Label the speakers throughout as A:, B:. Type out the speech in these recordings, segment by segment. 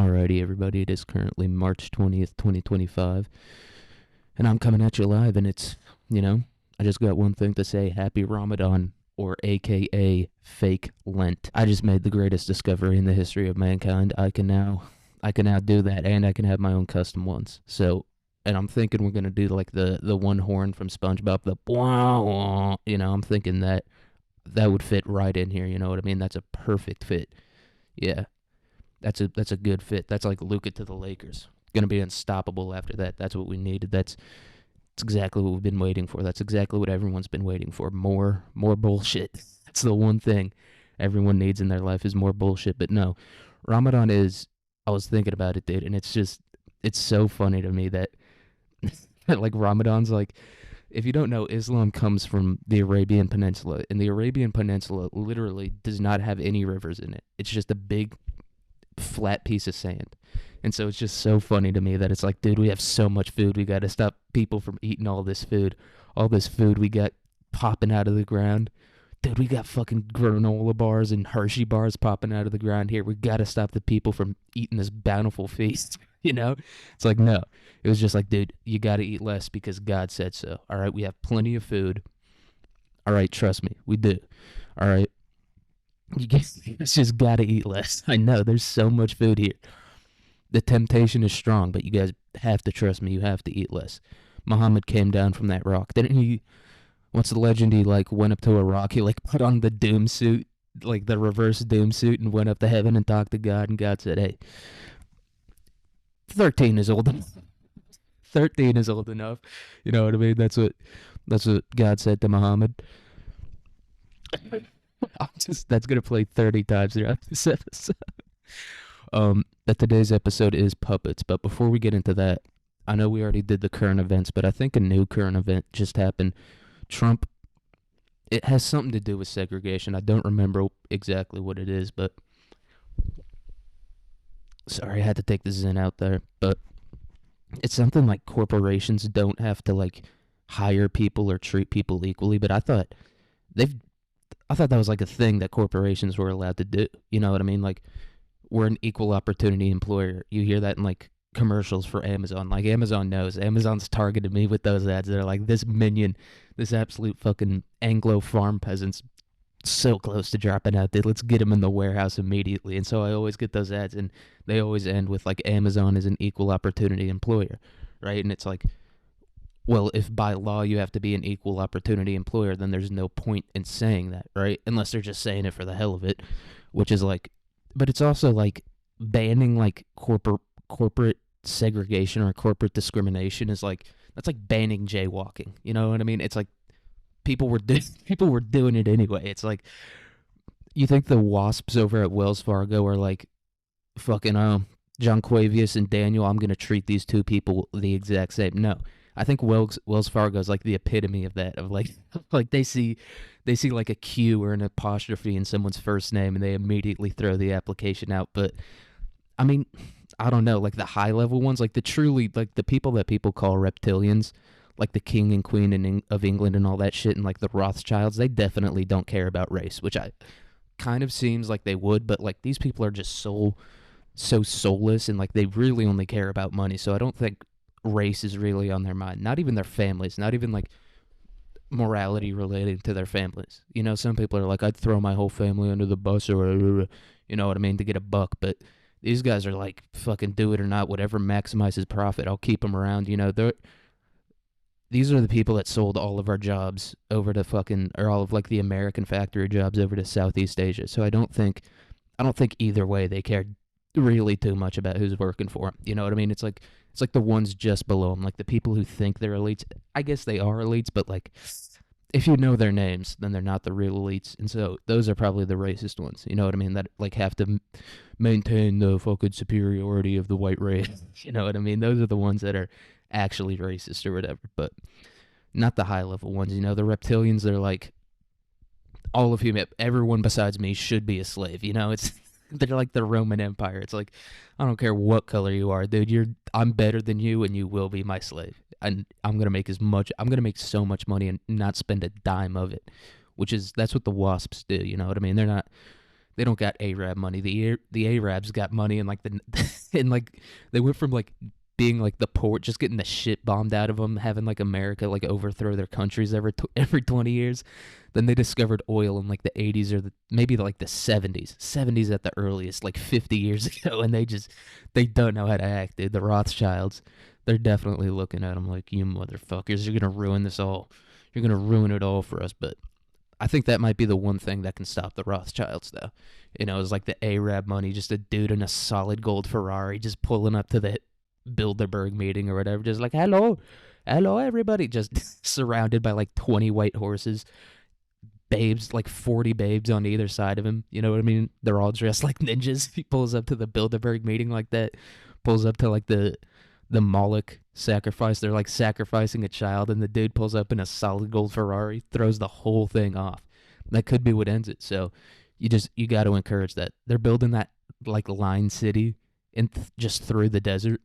A: Alrighty, everybody, it is currently March 20th, 2025, and I'm coming at you live, and I just got one thing to say: Happy Ramadan, or AKA fake Lent. I just made the greatest discovery in the history of mankind. I can now do that, and I can have my own custom ones. So, and I'm thinking we're gonna do like the one horn from SpongeBob, the wah wah. I'm thinking that would fit right in here. You know what I mean? That's a perfect fit. Yeah. That's a good fit. That's like Luka to the Lakers. Gonna be unstoppable after that. That's what we needed. That's exactly what we've been waiting for. That's exactly what everyone's been waiting for. More bullshit. That's the one thing everyone needs in their life is more bullshit. But no, Ramadan is. I was thinking about it, dude, and it's so funny to me that like Ramadan's like, if you don't know, Islam comes from the Arabian Peninsula, and the Arabian Peninsula literally does not have any rivers in it. It's just a big flat piece of sand. And so it's just so funny to me that it's like, dude, we have so much food. We got to stop people from eating all this food. All this food we got popping out of the ground. Dude, we got fucking granola bars and Hershey bars popping out of the ground here. We got to stop the people from eating this bountiful feast. It's like, no. It was just like, dude, you got to eat less because God said so. All right, we have plenty of food. All right, trust me, we do. All right. You guys just gotta eat less. I know there's so much food here. The temptation is strong, but you guys have to trust me. You have to eat less. Muhammad came down from that rock. Didn't he? What's the legend? He like went up to a rock. He like put on the doom suit, like the reverse doom suit, and went up to heaven and talked to God. And God said, "Hey, 13 is old enough. 13 is old enough." You know what I mean? That's what God said to Muhammad. That's gonna play 30 times throughout this episode. That today's episode is puppets, but before we get into that, I know we already did the current events, but I think a new current event just happened. Trump. It has something to do with segregation. I don't remember exactly what it is, but sorry, I had to take the zen out there. But it's something like corporations don't have to like hire people or treat people equally. But they've I thought that was like a thing that corporations were allowed to do. You know what I mean? Like, we're an equal opportunity employer. You hear that in like commercials for Amazon. Like, Amazon knows. Amazon's targeted me with those ads that are like, this minion, this absolute fucking Anglo farm peasant's so close to dropping out. Dude, let's get him in the warehouse immediately. And so I always get those ads, and they always end with like, Amazon is an equal opportunity employer, right? And it's like, well, if by law you have to be an equal opportunity employer, then there's no point in saying that, right? Unless they're just saying it for the hell of it, which is like, but it's also like banning like corporate segregation or corporate discrimination is like, that's like banning jaywalking. You know what I mean? It's like people were doing it anyway. It's like, you think the wasps over at Wells Fargo are like fucking John Quavius and Daniel, I'm gonna treat these two people the exact same. No, I think Wells Fargo is like the epitome of that. Of like, like they see like a Q or an apostrophe in someone's first name, and they immediately throw the application out. But I mean, I don't know, like the high level ones, like the truly like the people that people call reptilians, like the king and queen of England and all that shit, and like the Rothschilds, they definitely don't care about race, which I kind of seems like they would, but like these people are just so soulless, and like they really only care about money. So I don't think race is really on their mind. Not even their families, not even like morality related to their families. Some people are like, I'd throw my whole family under the bus or you know what I mean, to get a buck. But these guys are like, fucking do it or not, whatever maximizes profit, I'll keep them around. These are the people that sold all of our jobs over to fucking, or all of like the American factory jobs over to Southeast Asia. So I don't think either way they cared really too much about who's working for them. You know what I mean? It's like the ones just below them, like the people who think they're elites. I guess they are elites, but like, if you know their names, then they're not the real elites. And so those are probably the racist ones. You know what I mean? That like have to maintain the fucking superiority of the white race. You know what I mean? Those are the ones that are actually racist or whatever, but not the high level ones. The reptilians, they're like, all of human, everyone besides me should be a slave. It's they're like the Roman Empire. It's like, I don't care what color you are, dude. I'm better than you, and you will be my slave. And I'm gonna make so much money and not spend a dime of it. That's what the wasps do. You know what I mean? They don't got Arab money. The Arabs got money, and like the and like they went from like being like the poor, just getting the shit bombed out of them, having like America like overthrow their countries every 20 years. Then they discovered oil in like the 80s or maybe like the 70s at the earliest, like 50 years ago, and they don't know how to act, dude. The Rothschilds, they're definitely looking at them like, you motherfuckers, you're gonna ruin this all. You're gonna ruin it all for us. But I think that might be the one thing that can stop the Rothschilds, though. It's like the Arab money, just a dude in a solid gold Ferrari just pulling up to the Bilderberg meeting or whatever, just like, hello, hello, everybody, just surrounded by like 20 white horses, babes, like 40 babes on either side of him. You know what I mean? They're all dressed like ninjas. He pulls up to the Bilderberg meeting like that, pulls up to like the Moloch sacrifice. They're like sacrificing a child, and the dude pulls up in a solid gold Ferrari, throws the whole thing off. That could be what ends it. So you got to encourage that. They're building that like line city and just through the desert.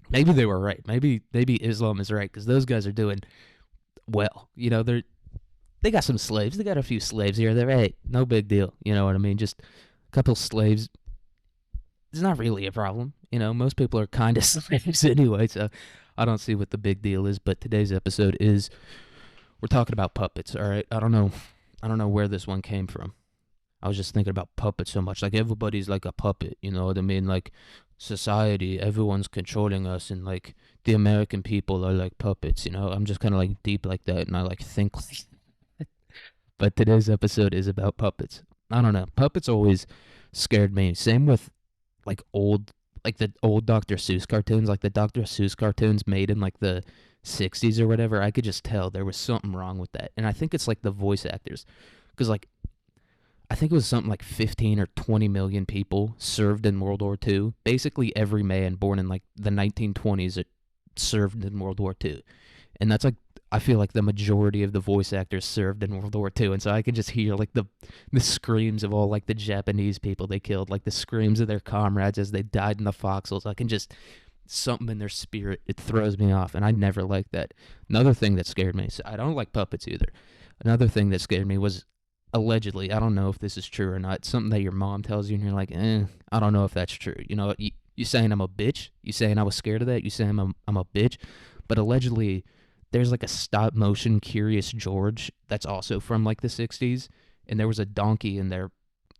A: Maybe they were right. Maybe Islam is right, because those guys are doing well. They got some slaves. They got a few slaves here. They're, hey, no big deal. You know what I mean? Just a couple slaves. It's not really a problem. Most people are kind of slaves anyway, so I don't see what the big deal is. But today's episode is, we're talking about puppets. All right. I don't know where this one came from. I was just thinking about puppets so much. Like, everybody's like a puppet. You know what I mean? Like, society, everyone's controlling us, and like the American people are like puppets. I'm just kind of like deep like that, and I like think like that. But today's episode is about puppets. I don't know. Puppets always scared me. Same with like the old Dr. Seuss cartoons, like the Dr. Seuss cartoons made in like the 60s or whatever. I could just tell there was something wrong with that. And I think it's like the voice actors. Because like, I think it was something like 15 or 20 million people served in World War II. Basically every man born in like the 1920s served in World War II. And that's like, I feel like the majority of the voice actors served in World War II. And so I can just hear like the screams of all like the Japanese people they killed, like the screams of their comrades as they died in the foxholes. I can just, something in their spirit, it throws me off. And I never liked that. Another thing that scared me, so I don't like puppets either. Another thing that scared me was, allegedly, I don't know if this is true or not, something that your mom tells you and you're like, I don't know if that's true. You saying I'm a bitch? You saying I was scared of that? You saying I'm a bitch? But allegedly, there's like a stop motion Curious George that's also from like the 60s, and there was a donkey in there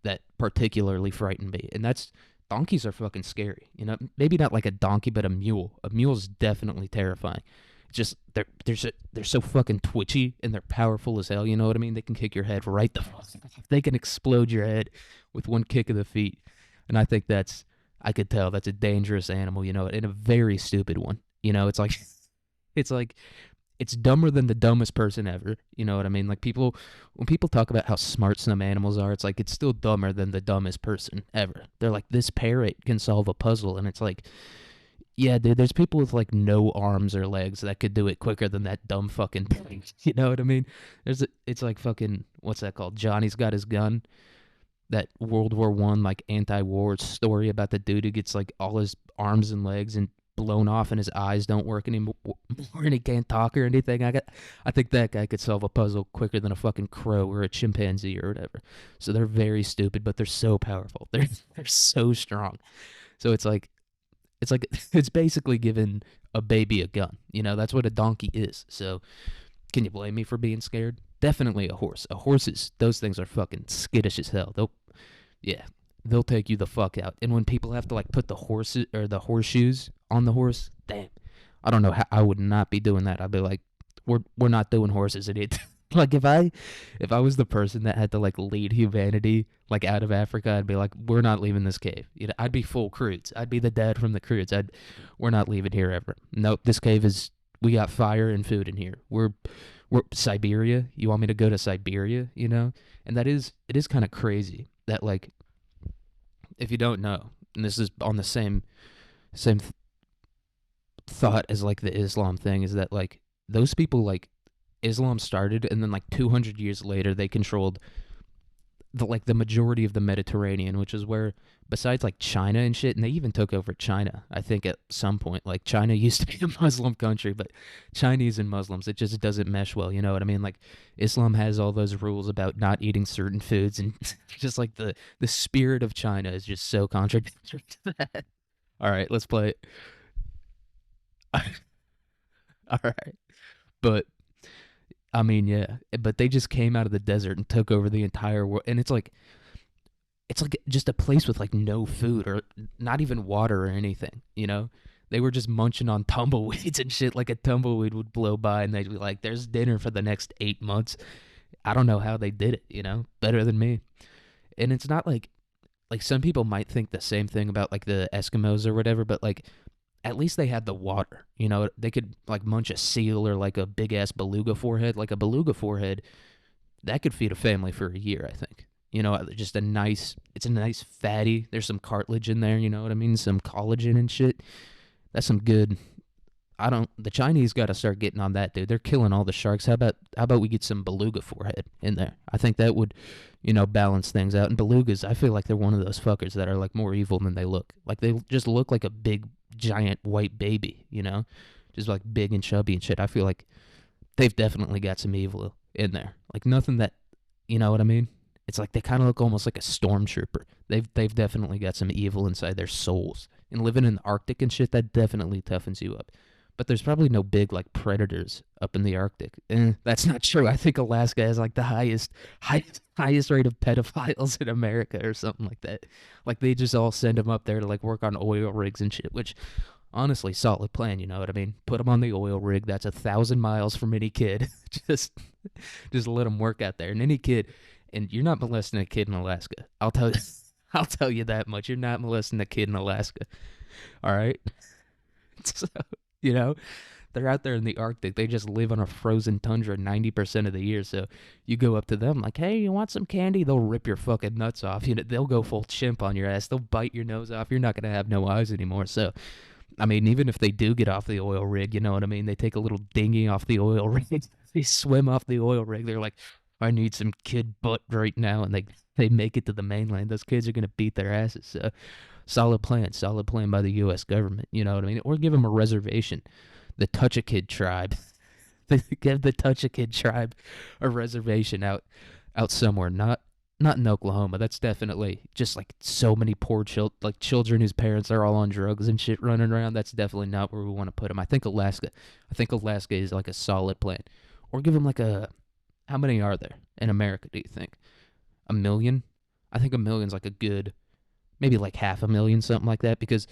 A: that particularly frightened me. And donkeys are fucking scary. Maybe not like a donkey, but a mule. A mule's definitely terrifying. Just they're so fucking twitchy, and they're powerful as hell. You know what I mean? They can kick your head right the fuck. They can explode your head with one kick of the feet. And I think I could tell that's a dangerous animal, and a very stupid one. It's like it's dumber than the dumbest person ever. You know what I mean? Like, when people talk about how smart some animals are, it's like it's still dumber than the dumbest person ever. They're like, this parrot can solve a puzzle, and it's like, yeah, dude, there's people with like no arms or legs that could do it quicker than that dumb fucking thing. You know what I mean? It's like fucking, what's that called? Johnny's Got His Gun. That World War One like anti-war story about the dude who gets like all his arms and legs and blown off, and his eyes don't work anymore, and he can't talk or anything. I think that guy could solve a puzzle quicker than a fucking crow or a chimpanzee or whatever. So they're very stupid, but they're so powerful. They're so strong. So it's basically giving a baby a gun. That's what a donkey is. So can you blame me for being scared? Definitely a horse. Those things are fucking skittish as hell. They'll take you the fuck out. And when people have to like put the horses or the horseshoes on the horse, damn, I don't know how I would not be doing that. I'd be like, we're not doing horses, idiot. Like, if I was the person that had to like lead humanity like out of Africa, I'd be like, we're not leaving this cave. I'd be full Croods. I'd be the dad from the Croods. We're not leaving here ever. Nope, this cave is. We got fire and food in here. We're Siberia. You want me to go to Siberia? And it is kind of crazy that, like, if you don't know, and this is on the same thought as like the Islam thing, is that like those people, like, Islam started, and then like 200 years later they controlled the majority of the Mediterranean, which is where besides like China and shit, and they even took over China, I think at some point. Like China used to be a Muslim country, but Chinese and Muslims, it just doesn't mesh well, you know what I mean? Like Islam has all those rules about not eating certain foods and just like the spirit of China is just so contradictory to that. All right, let's play it. All right. But I mean, yeah, but they just came out of the desert and took over the entire world, and it's like just a place with like no food or not even water or anything, you know? They were just munching on tumbleweeds and shit. Like a tumbleweed would blow by and they'd be like, there's dinner for the next 8 months. I don't know how they did it, you know? Better than me. And it's not like some people might think the same thing about like the Eskimos or whatever, but like at least they had the water, you know? They could like munch a seal or like a big ass beluga forehead. Like a beluga forehead, that could feed a family for a year, I think. You know, just it's a nice fatty. There's some cartilage in there, you know what I mean? Some collagen and shit. That's some good. The Chinese got to start getting on that, dude. They're killing all the sharks. How about we get some beluga forehead in there? I think that would, balance things out. And belugas, I feel like they're one of those fuckers that are like more evil than they look. Like they just look like a big, giant white baby, just like big and chubby and shit. I feel like they've definitely got some evil in there. Like nothing that, you know what I mean? It's like they kind of look almost like a stormtrooper. They've definitely got some evil inside their souls. And living in the Arctic and shit, that definitely toughens you up. But there's probably no big like predators up in the Arctic. That's not true. I think Alaska has like the highest rate of pedophiles in America or something like that. Like they just all send them up there to like work on oil rigs and shit. Which, honestly, solid plan. You know what I mean? Put them on the oil rig. That's 1,000 miles from any kid. just let them work out there. And any kid, and you're not molesting a kid in Alaska. I'll tell you. I'll tell you that much. You're not molesting a kid in Alaska. All right. So, you know, they're out there in the Arctic. They just live on a frozen tundra 90% of the year. So you go up to them like, hey, you want some candy? They'll rip your fucking nuts off. They'll go full chimp on your ass. They'll bite your nose off. You're not going to have no eyes anymore. So, I mean, even if they do get off the oil rig, you know what I mean? They take a little dinghy off the oil rig. They swim off the oil rig. They're like, I need some kid butt right now. And they make it to the mainland. Those kids are going to beat their asses. So, solid plan by the U.S. government. You know what I mean? Or give them a reservation. The Touch-A-Kid tribe. They give the Touch-A-Kid tribe a reservation out somewhere. Not in Oklahoma. That's definitely just like so many poor children whose parents are all on drugs and shit running around. That's definitely not where we want to put them. I think Alaska is like a solid plan. Or give them like how many are there in America, do you think? 1 million? I think 1 million's like a good, maybe like 500,000, something like that, because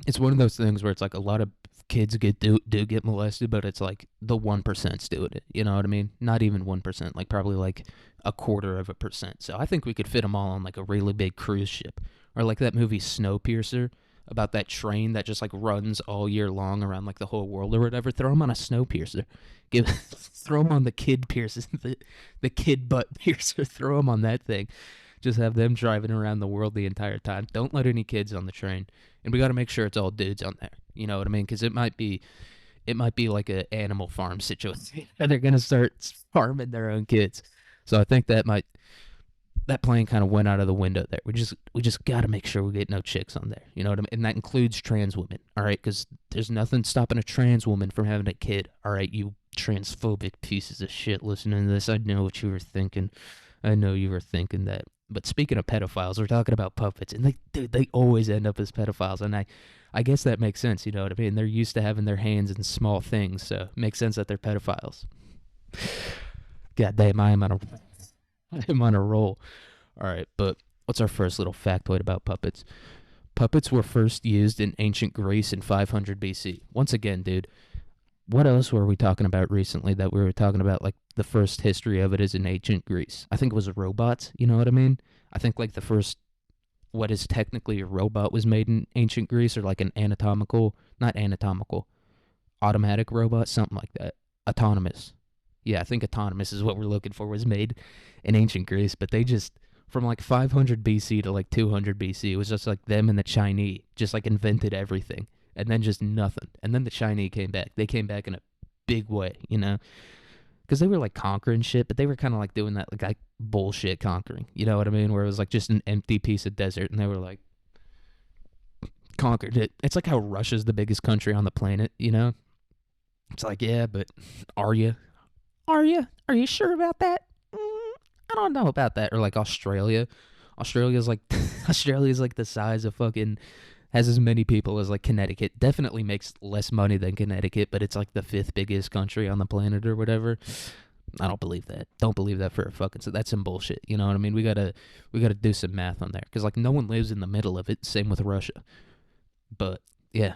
A: it's one of those things where it's like a lot of kids do get molested, but it's like the 1%'s doing it. You know what I mean? Not even 1%, like probably like 1/4%. So I think we could fit them all on like a really big cruise ship, or like that movie Snowpiercer about that train that just like runs all year long around like the whole world or whatever. Throw them on a Snowpiercer. Throw them on the kid piercer, the kid butt piercer. Throw them on that thing. Just have them driving around the world the entire time. Don't let any kids on the train. And we got to make sure it's all dudes on there. You know what I mean? Because it might be like an Animal Farm situation. They're gonna start farming their own kids. So I think that plane kind of went out of the window there. We just got to make sure we get no chicks on there. You know what I mean? And that includes trans women. All right, because there's nothing stopping a trans woman from having a kid. All right, you transphobic pieces of shit listening to this. I know what you were thinking. I know you were thinking that. But speaking of pedophiles, we're talking about puppets, and they always end up as pedophiles, and I guess that makes sense. You know what I mean? They're used to having their hands in small things, so it makes sense that they're pedophiles. God damn, I am on a roll. All right, but what's our first little factoid about puppets? Puppets were first used in ancient Greece in 500 BC. Once again, dude, what else were we talking about recently that we were talking about, like, the first history of it is in ancient Greece? I think it was robots, you know what I mean? I think, like, the first, what is technically a robot was made in ancient Greece, or, like, not anatomical, automatic robot, something like that. Autonomous. Yeah, I think autonomous is what we're looking for, was made in ancient Greece, but they just, from, like, 500 BC to, like, 200 BC, it was just, like, them and the Chinese just, like, invented everything. And then just nothing. And then the Chinese came back. They came back in a big way, you know? because they were like conquering shit, but they were kind of like doing that like bullshit conquering. You know what I mean? Where it was like just an empty piece of desert, and they were like conquered it. It's like how Russia's the biggest country on the planet. You know? It's like, yeah, but are you? Are you? Are you sure about that? I don't know about that. Or like Australia. Australia's like Australia's like the size of fucking, has as many people as like Connecticut. Definitely makes less money than Connecticut, but it's like the fifth biggest country on the planet or whatever. I don't believe that. Don't believe that for a fucking. So that's some bullshit. You know what I mean? We gotta do some math on there because like no one lives in the middle of it. Same with Russia. But yeah.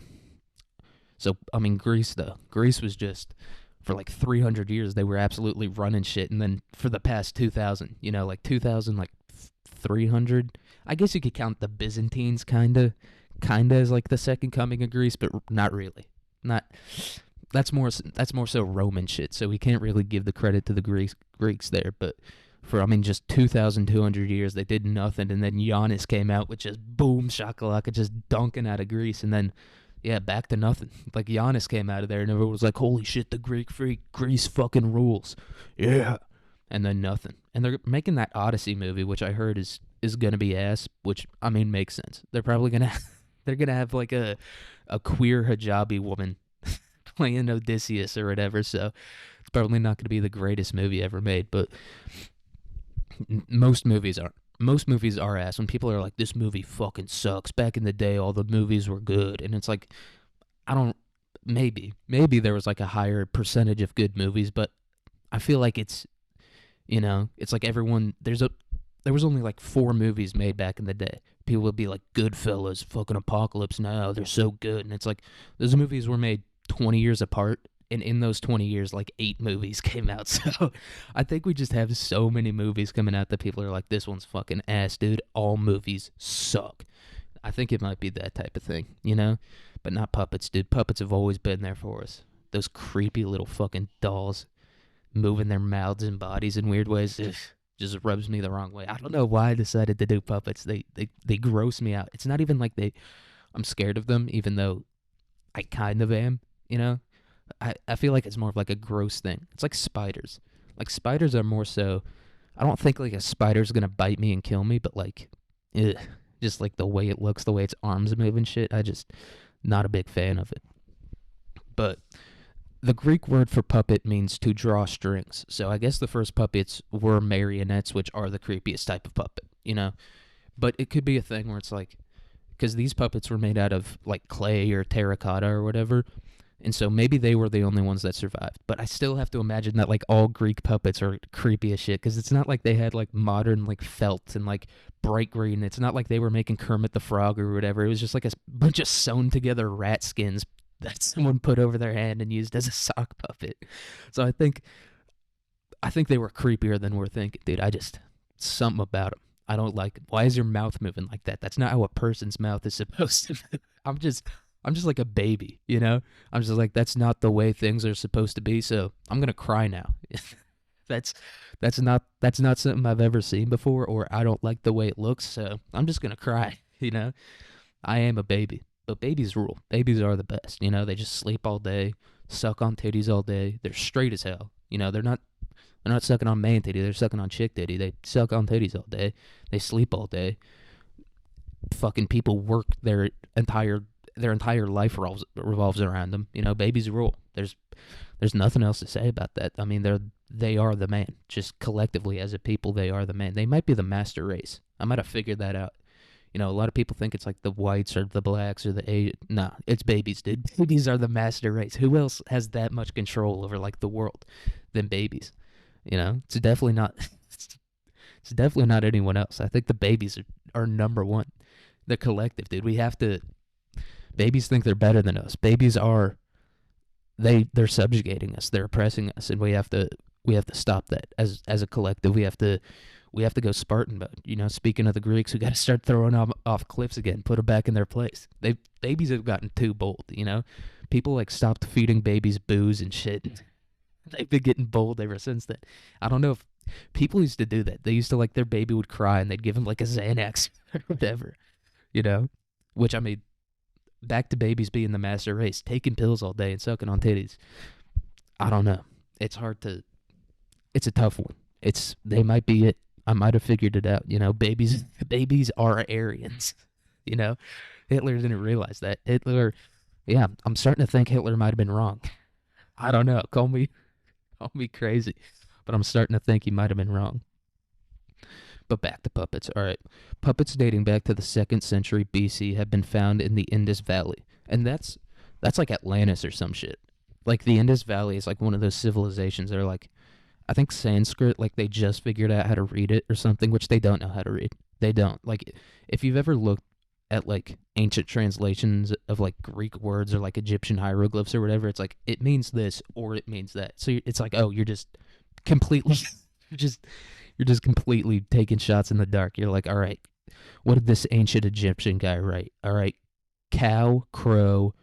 A: So I mean Greece though. Greece was just for like 300 years they were absolutely running shit, and then for the past 2000, like 2000, like 300. I guess you could count the Byzantines kinda as like the second coming of Greece, but not really. Not that's more so Roman shit. So we can't really give the credit to the Greeks there. But for I mean just 2,200 years they did nothing, and then Giannis came out with just boom shakalaka, just dunking out of Greece, and then yeah, back to nothing. Like Giannis came out of there, and everyone was like, "Holy shit, the Greek freak, Greece fucking rules." Yeah, and then nothing. And they're making that Odyssey movie, which I heard is gonna be ass. Which I mean makes sense. They're probably gonna they're gonna have like a queer hijabi woman playing Odysseus or whatever. So it's probably not gonna be the greatest movie ever made. But most movies aren't. Most movies are ass. When people are like, "This movie fucking sucks." Back in the day, all the movies were good, and it's like, I don't. Maybe there was like a higher percentage of good movies, but I feel like it's like everyone. There was only like four movies made back in the day. People would be like, Goodfellas, fucking Apocalypse Now, they're so good, and it's like those movies were made 20 years apart, and in those 20 years like 8 movies came out. So I think we just have so many movies coming out that people are like, this one's fucking ass, dude. All movies suck. I think it might be that type of thing. But not puppets, dude. Puppets have always been there for us. Those creepy little fucking dolls moving their mouths and bodies in weird ways. Ugh, just rubs me the wrong way. I don't know why I decided to do puppets. They gross me out. It's not even like I'm scared of them, even though I kind of am, you know? I feel like it's more of like a gross thing. It's like spiders. Like spiders are more so, I don't think like a spider's gonna bite me and kill me, but like, ugh, just like the way it looks, the way its arms move and shit, I just not a big fan of it. But the Greek word for puppet means to draw strings. So I guess the first puppets were marionettes, which are the creepiest type of puppet. But it could be a thing where it's like, because these puppets were made out of like clay or terracotta or whatever, and so maybe they were the only ones that survived. But I still have to imagine that like all Greek puppets are creepy as shit, because it's not like they had like modern like felt and like bright green. It's not like they were making Kermit the Frog or whatever. It was just like a bunch of sewn together rat skins that someone put over their hand and used as a sock puppet. So I think they were creepier than we're thinking, dude. Something about them. I don't like it. Why is your mouth moving like that? That's not how a person's mouth is supposed to move. I'm just like a baby. I'm just like, that's not the way things are supposed to be, so I'm gonna cry now. that's that's not something I've ever seen before, or I don't like the way it looks, so I'm just gonna cry. I am a baby. But babies rule. Babies are the best. They just sleep all day, suck on titties all day. They're straight as hell. They're not sucking on man titty. They're sucking on chick titty. They suck on titties all day. They sleep all day. Fucking people work their entire life revolves around them. Babies rule. There's nothing else to say about that. I mean, they are the man. Just collectively as a people, they are the man. They might be the master race. I might have figured that out. A lot of people think it's like the whites or the blacks or the Asian. Nah, it's babies, dude. Babies are the master race. Who else has that much control over like the world than babies? It's definitely not. It's definitely not anyone else. I think the babies are number one. The collective, dude. We have to. Babies think they're better than us. Babies are. They're subjugating us. They're oppressing us, and we have to stop that as a collective. We have to go Spartan mode. Speaking of the Greeks, we got to start throwing them off cliffs again, put them back in their place. Babies have gotten too bold. People like stopped feeding babies booze and shit. They've been getting bold ever since then. I don't know if people used to do that. They used to like their baby would cry and they'd give him like a Xanax or whatever. Which I mean, back to babies being the master race, taking pills all day and sucking on titties. I don't know. It's hard to it's a tough one. They might be it. I might have figured it out. Babies are Aryans. You know, Hitler didn't realize that. Yeah, I'm starting to think Hitler might have been wrong. I don't know. Call me crazy, but I'm starting to think he might have been wrong. But back to puppets. All right, puppets dating back to the 2nd century BC have been found in the Indus Valley, and that's like Atlantis or some shit. Like the Indus Valley is like one of those civilizations that are like, I think Sanskrit, like they just figured out how to read it or something, which they don't know how to read. They don't. Like, if you've ever looked at like ancient translations of like Greek words or like Egyptian hieroglyphs or whatever, it's like it means this or it means that. So it's like, oh, you're just completely, you're just, you're just completely taking shots in the dark. You're like, all right, what did this ancient Egyptian guy write? All right, cow, crow,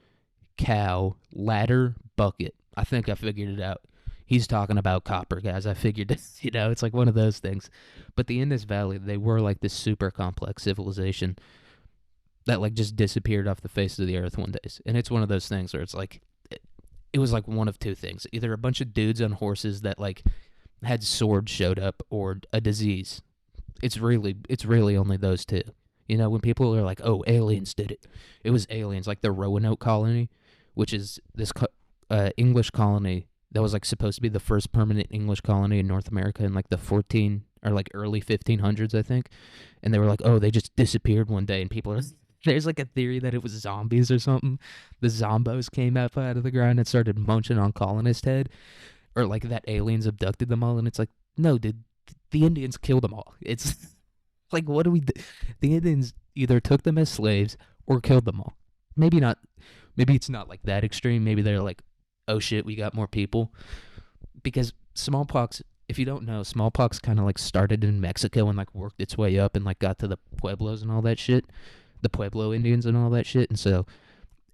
A: cow, ladder, bucket. I think I figured it out. He's talking about copper, guys. I figured it. It's like one of those things. But the Indus Valley, they were like this super complex civilization that like just disappeared off the face of the earth one day. And it's one of those things where it's like, it was like one of two things. Either a bunch of dudes on horses that like had swords showed up or a disease. It's really only those two. When people are like, "Oh, aliens did it," it was aliens. Like the Roanoke colony, which is this English colony that was like supposed to be the first permanent English colony in North America in like the 14 or like early 1500s, I think. And they were like, "Oh, they just disappeared one day," and people are. There's like a theory that it was zombies or something. The zombos came up out of the ground and started munching on colonist head, or like that aliens abducted them all. And it's like, no, dude, the Indians killed them all. It's like, what do we do? The Indians either took them as slaves or killed them all. Maybe not. Maybe it's not like that extreme. Maybe they're like, oh shit, we got more people. Because smallpox, if you don't know, smallpox kind of like started in Mexico and like worked its way up and like got to the Pueblos and all that shit, the Pueblo Indians and all that shit. And so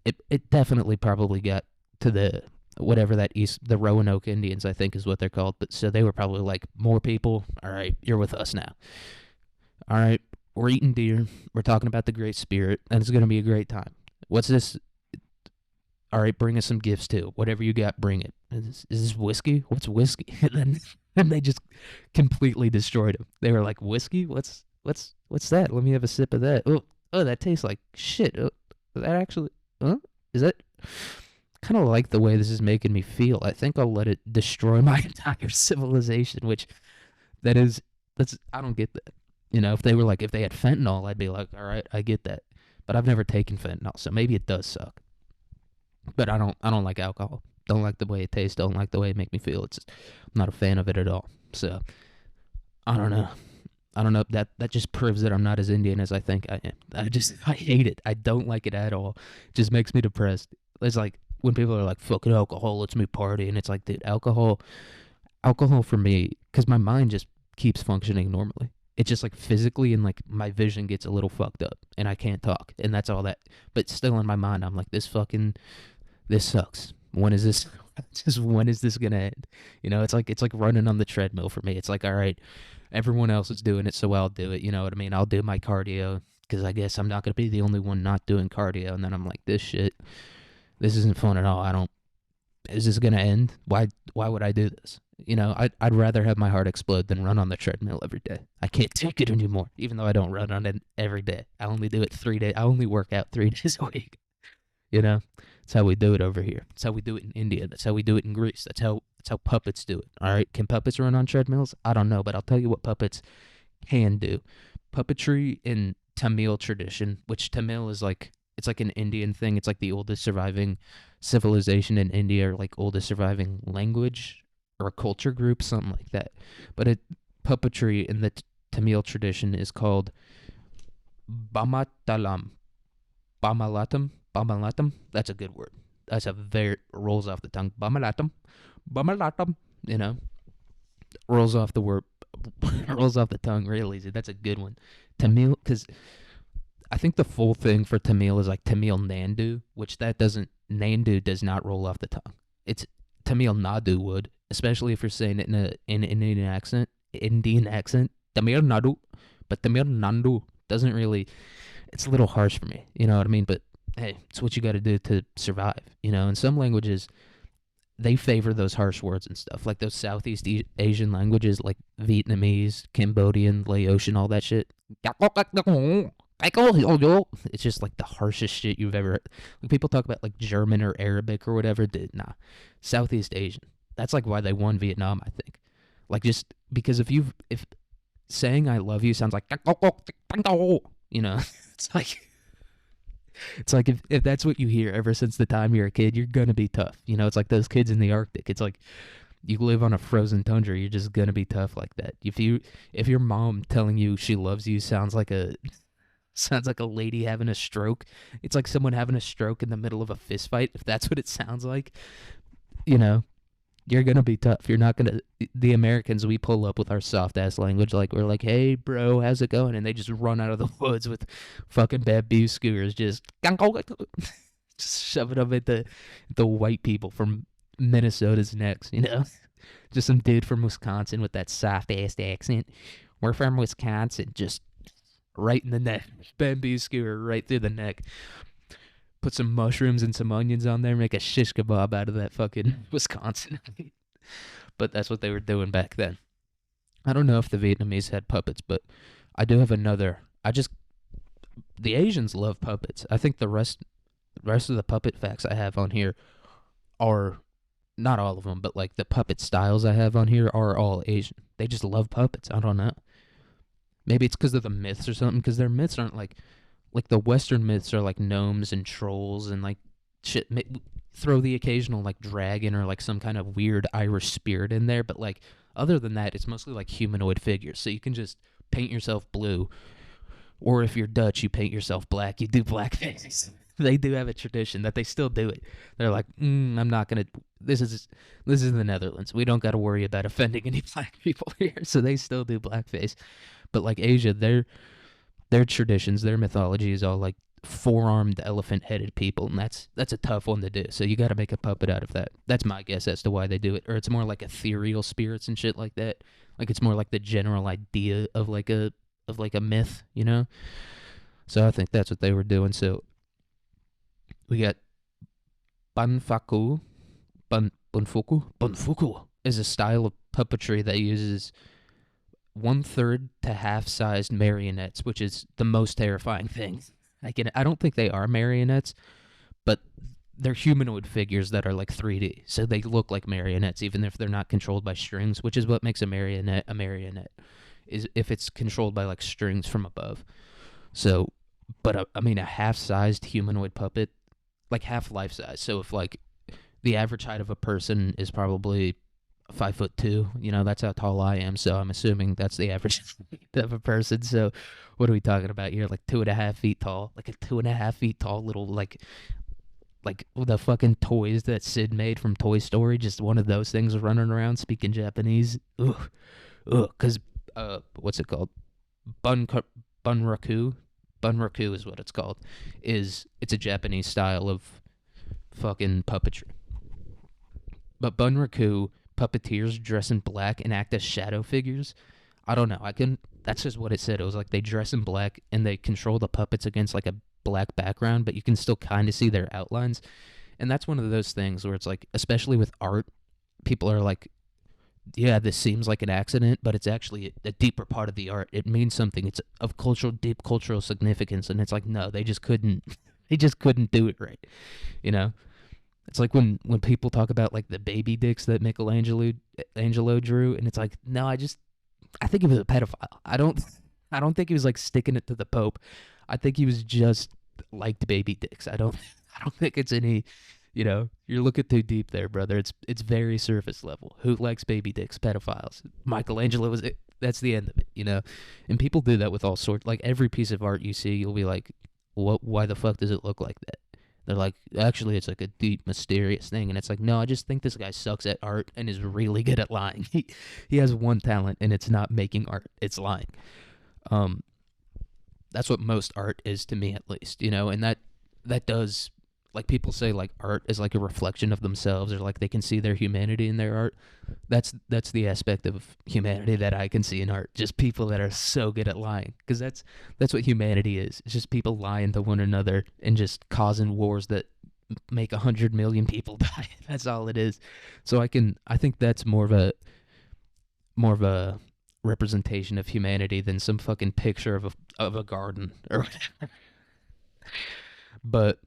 A: it definitely probably got to the Roanoke Indians, I think is what they're called. But so they were probably like, more people. All right, you're with us now. All right, we're eating deer. We're talking about the Great Spirit, and it's going to be a great time. What's this? All right, bring us some gifts too. Whatever you got, bring it. Is this whiskey? What's whiskey? And they just completely destroyed him. They were like, whiskey? What's that? Let me have a sip of that. Oh, that tastes like shit. Oh, that actually, huh? Is that? Kind of like the way this is making me feel. I think I'll let it destroy my entire civilization, which I don't get that. If they had fentanyl, I'd be like, all right, I get that. But I've never taken fentanyl, so maybe it does suck. But I don't like alcohol. Don't like the way it tastes. Don't like the way it makes me feel. I'm not a fan of it at all. So I don't know. I don't know. That just proves that I'm not as Indian as I think I am. I hate it. I don't like it at all. It just makes me depressed. It's like when people are like, fucking alcohol, let's me party. And it's like, dude, alcohol for me, because my mind just keeps functioning normally. It's just like physically and like my vision gets a little fucked up and I can't talk. And that's all that. But still in my mind, I'm like, this sucks. When is this? When is this gonna end? It's like running on the treadmill for me. It's like, all right, everyone else is doing it, so I'll do it. You know what I mean? I'll do my cardio because I guess I'm not gonna be the only one not doing cardio. And then I'm like, this isn't fun at all. Is this gonna end? Why would I do this? I'd rather have my heart explode than run on the treadmill every day. I can't take it anymore. Even though I don't run on it every day, I only do it 3 days. I only work out 3 days a week. That's how we do it over here. That's how we do it in India. That's how we do it in Greece. That's how puppets do it. All right, can puppets run on treadmills? I don't know, but I'll tell you what puppets can do. Puppetry in Tamil tradition, which Tamil is like, it's like an Indian thing. It's like the oldest surviving civilization in India, or like oldest surviving language or a culture group, something like that. But puppetry in the Tamil tradition is called Bamatalam. Bamalatam. That's a good word. That's a very rolls off the tongue. Bamalatam. Rolls off the word, rolls off the tongue real easy. That's a good one. Tamil, because I think the full thing for Tamil is like Tamil Nandu, which Nandu does not roll off the tongue. It's Tamil Nadu would, especially if you're saying it in an Indian accent. Tamil Nadu, but Tamil Nandu doesn't really. It's a little harsh for me. You know what I mean? But hey, it's what you got to do to survive. In some languages, they favor those harsh words and stuff, like those Southeast Asian languages, like Vietnamese, Cambodian, Laotian, all that shit. It's just like the harshest shit you've ever. Like people talk about like German or Arabic or whatever. Dude, nah, Southeast Asian. That's like why they won Vietnam, I think. Like just because if saying I love you sounds like you know, it's like if that's what you hear ever since the time you're a kid, you're gonna be tough. You know, it's like those kids in the Arctic. It's like you live on a frozen tundra, you're just gonna be tough like that. If your mom telling you she loves you sounds like a lady having a stroke, it's like someone having a stroke in the middle of a fist fight. If that's what it sounds like, you know, you're gonna be tough. You're not gonna. The Americans, we pull up with our soft ass language, like we're like, "Hey, bro, how's it going?" And they just run out of the woods with fucking bamboo skewers, just shoving them at the white people from Minnesota's necks. You know, just some dude from Wisconsin with that soft ass accent. We're from Wisconsin, just right in the neck, bamboo skewer right through the neck. Put some mushrooms and some onions on there, make a shish kebab out of that fucking Wisconsin. But that's what they were doing back then. I don't know if the Vietnamese had puppets, but I do have another. The Asians love puppets. I think the rest of the puppet facts I have on here are not all of them, but like the puppet styles I have on here are all Asian. They just love puppets. I don't know. Maybe it's because of the myths or something, because their myths aren't like the Western myths are like gnomes and trolls and like shit. Throw the occasional like dragon or like some kind of weird Irish spirit in there, but like other than that, it's mostly like humanoid figures. So you can just paint yourself blue, or if you're Dutch, you paint yourself black. You do blackface. They do have a tradition that they still do it. They're like, I'm not gonna. This is the Netherlands. We don't got to worry about offending any black people here, so they still do blackface. But like Asia, their traditions, their mythology is all like four-armed, elephant-headed people, and that's a tough one to do. So you got to make a puppet out of that. That's my guess as to why they do it. Or it's more like ethereal spirits and shit like that. Like it's more like the general idea of like a myth, you know. So I think that's what they were doing. So we got banfaku, bunfuku is a style of puppetry that uses 1/3 to half-sized marionettes, which is the most terrifying thing. I don't think they are marionettes, but they're humanoid figures that are like 3D, so they look like marionettes, even if they're not controlled by strings, which is what makes a marionette a marionette, is if it's controlled by like strings from above. So, but I mean, a half-sized humanoid puppet, like half life size. So if like the average height of a person is probably 5'2", you know, that's how tall I am. So I'm assuming that's the average of a person. So what are we talking about here? Like 2.5 feet tall, like a 2.5 feet tall little like the fucking toys that Sid made from Toy Story. Just one of those things running around speaking Japanese. Ugh, cause what's it called? Bunraku. Bunraku is what it's called. It's a Japanese style of fucking puppetry. But Bunraku puppeteers dress in black and act as shadow figures. I don't know. That's just what it said. It was like they dress in black and they control the puppets against like a black background, but you can still kind of see their outlines. And that's one of those things where it's like, especially with art, people are like, yeah, this seems like an accident, but it's actually a deeper part of the art. It means something. It's of deep cultural significance. And it's like, no, they just couldn't do it right. You know? It's like when people talk about like the baby dicks that Angelo drew, and it's like, no, I think he was a pedophile. I don't think he was like sticking it to the Pope. I think he was just liked baby dicks. I don't think it's any, you know, you're looking too deep there, brother. It's very surface level. Who likes baby dicks? Pedophiles. Michelangelo was it. That's the end of it, you know. And people do that with all sorts. Like every piece of art you see, you'll be like, what? Why the fuck does it look like that? They're like, actually, it's like a deep, mysterious thing. And it's like, no, I just think this guy sucks at art and is really good at lying. He has one talent, and it's not making art. It's lying. That's what most art is to me, at least, you know. And that does, like people say, like art is like a reflection of themselves, or like they can see their humanity in their art. That's the aspect of humanity that I can see in art. Just people that are so good at lying, because that's what humanity is. It's just people lying to one another and just causing wars that make 100 million people die. That's all it is. So I think that's more of a representation of humanity than some fucking picture of a garden or whatever. But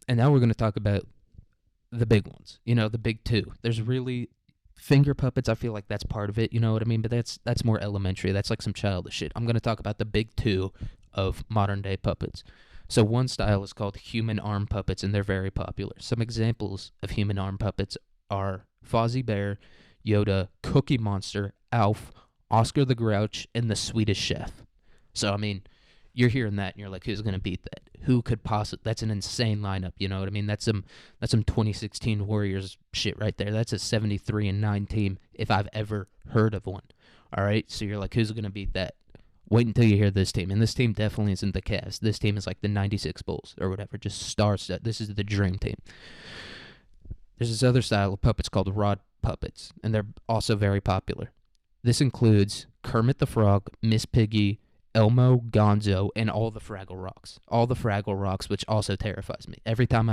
A: and now we're going to talk about the big ones. The big two. There's really finger puppets. I feel like that's part of it. You know what I mean? But that's more elementary. That's like some childish shit. I'm going to talk about the big two of modern day puppets. So one style is called human arm puppets, and they're very popular. Some examples of human arm puppets are Fozzie Bear, Yoda, Cookie Monster, Alf, Oscar the Grouch, and the Swedish Chef. So I mean, you're hearing that and you're like, who's gonna beat that? Who could possibly? That's an insane lineup. You know what I mean? That's some 2016 Warriors shit right there. That's a 73-9 team if I've ever heard of one. All right, so you're like, who's gonna beat that? Wait until you hear this team, and this team definitely isn't the Cavs. This team is like the '96 Bulls or whatever, just star set. This is the dream team. There's this other style of puppets called rod puppets, and they're also very popular. This includes Kermit the Frog, Miss Piggy, Elmo, Gonzo, and all the Fraggle Rocks. All the Fraggle Rocks, which also terrifies me. Every time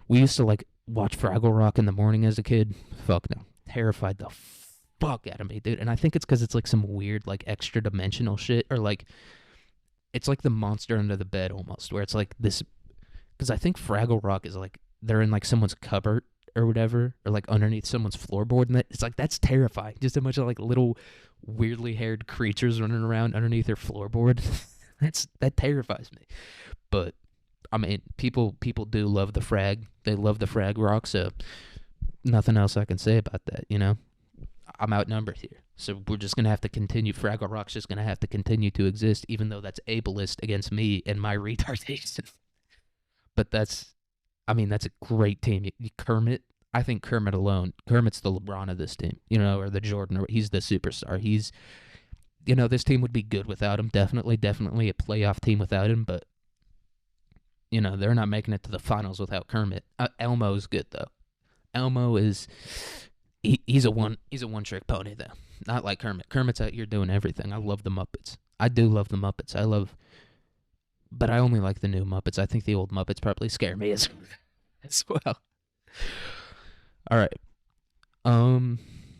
A: we used to like watch Fraggle Rock in the morning as a kid. Fuck no. Terrified the fuck out of me, dude. And I think it's because it's like some weird, like extra dimensional shit, or like it's like the monster under the bed almost, where it's like this. Because I think Fraggle Rock is like they're in like someone's cupboard or whatever, or like underneath someone's floorboard, and it's like that's terrifying. Just a bunch of like little weirdly haired creatures running around underneath their floorboard. That terrifies me. But I mean, people do love the frag. They love the frag rock. So nothing else I can say about that. I'm outnumbered here. So we're just gonna have to continue. Fraggle Rock's just gonna have to continue to exist, even though that's ableist against me and my retardation. But that's a great team. Kermit, I think Kermit alone, Kermit's the LeBron of this team, or the Jordan, or he's the superstar. This team would be good without him. Definitely a playoff team without him, but, they're not making it to the finals without Kermit. Elmo's good, though. Elmo is, he's a one-trick pony, though. Not like Kermit. Kermit's out here doing everything. I love the Muppets. I do love the Muppets. But I only like the new Muppets. I think the old Muppets probably scare me as well. All right.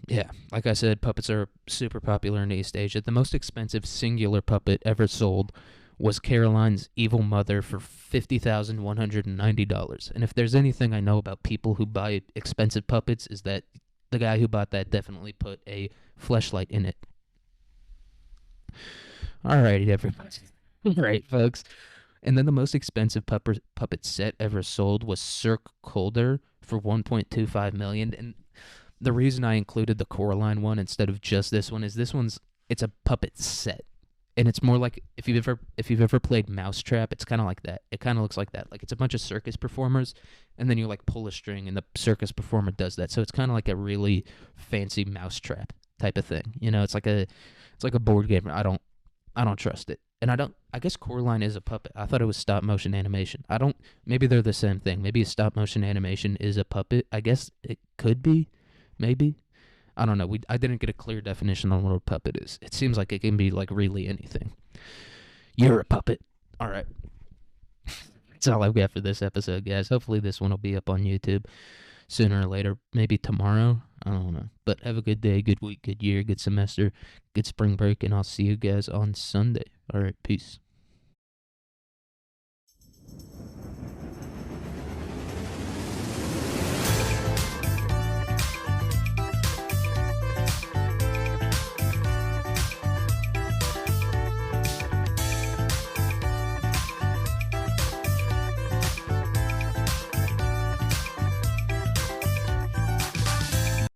A: Yeah, like I said, puppets are super popular in East Asia. The most expensive singular puppet ever sold was Caroline's Evil Mother for $50,190. And if there's anything I know about people who buy expensive puppets, is that the guy who bought that definitely put a fleshlight in it. Alrighty, everybody. Right, folks. And then the most expensive puppet set ever sold was Cirque Calder for $1.25 million. And the reason I included the Coraline one instead of just this one is it's a puppet set. And it's more like if you've ever played Mousetrap, it's kind of like that. It kind of looks like that. Like it's a bunch of circus performers, and then you like pull a string, and the circus performer does that. So it's kind of like a really fancy Mousetrap type of thing. It's like a board game. I don't trust it. And I guess Coraline is a puppet. I thought it was stop motion animation. Maybe they're the same thing. Maybe a stop motion animation is a puppet. I guess it could be, maybe. I don't know. I didn't get a clear definition on what a puppet is. It seems like it can be like really anything. You're a puppet. All right. That's all I've got for this episode, guys. Hopefully this one will be up on YouTube sooner or later. Maybe tomorrow. I don't know. But have a good day, good week, good year, good semester, good spring break, and I'll see you guys on Sunday. All right, peace.